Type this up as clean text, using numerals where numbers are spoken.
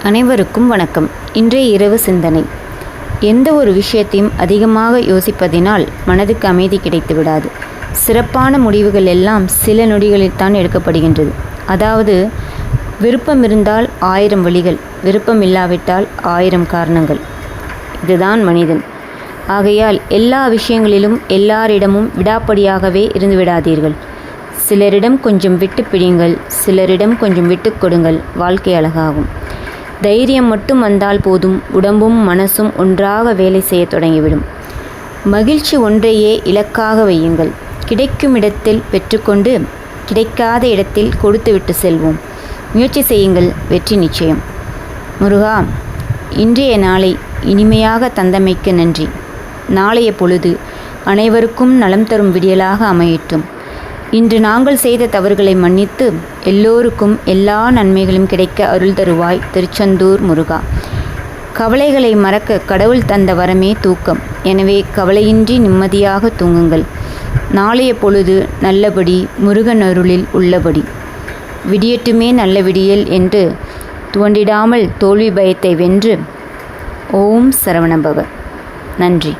அனைவருக்கும் வணக்கம். இன்றைய இரவு சிந்தனை. எந்த ஒரு விஷயத்தையும் அதிகமாக யோசிப்பதினால் மனதுக்கு அமைதி கிடைத்து விடாது. சிறப்பான முடிவுகள் எல்லாம் சில நொடிகளில்தான் எடுக்கப்படுகின்றது. அதாவது, விருப்பம் இருந்தால் 1000 வழிகள், விருப்பம் இல்லாவிட்டால் 1000 காரணங்கள். இதுதான் மனிதன். ஆகையால் எல்லா விஷயங்களிலும் எல்லாரிடமும் விடாப்படியாகவே இருந்து விடாதீர்கள். சிலரிடம் கொஞ்சம் விட்டு பிடியுங்கள், சிலரிடம் கொஞ்சம் விட்டு கொடுங்கள். வாழ்க்கை அழகாகும். தைரியம் மட்டும் வந்தால் போதும், உடம்பும் மனசும் ஒன்றாக வேலை செய்ய தொடங்கிவிடும். மகிழ்ச்சி ஒன்றையே இலக்காக வையுங்கள். கிடைக்கும் இடத்தில் பெற்றுக்கொண்டு, கிடைக்காத இடத்தில் கொடுத்துவிட்டு செல்வோம். முயற்சி செய்யுங்கள், வெற்றி நிச்சயம். முருகா, இன்றைய நாளை இனிமையாக தந்தமைக்கு நன்றி. நாளைய பொழுது அனைவருக்கும் நலம் தரும் விடியலாக அமையட்டும். இன்று நாங்கள் செய்த தவறுகளை மன்னித்து எல்லோருக்கும் எல்லா நன்மைகளும் கிடைக்க அருள் தருவாய். திருச்செந்தூர் முருகா. கவலைகளை மறக்க கடவுள் தந்த வரமே தூக்கம். எனவே கவலையின்றி நிம்மதியாக தூங்குங்கள். நாளைய பொழுது நல்லபடி, முருகன் அருளில் உள்ளபடி. விடியட்டுமே நல்ல விடியல் என்று துவண்டிடாமல் தோல்வி பயத்தை வென்று. ஓம் சரவணபவ. நன்றி.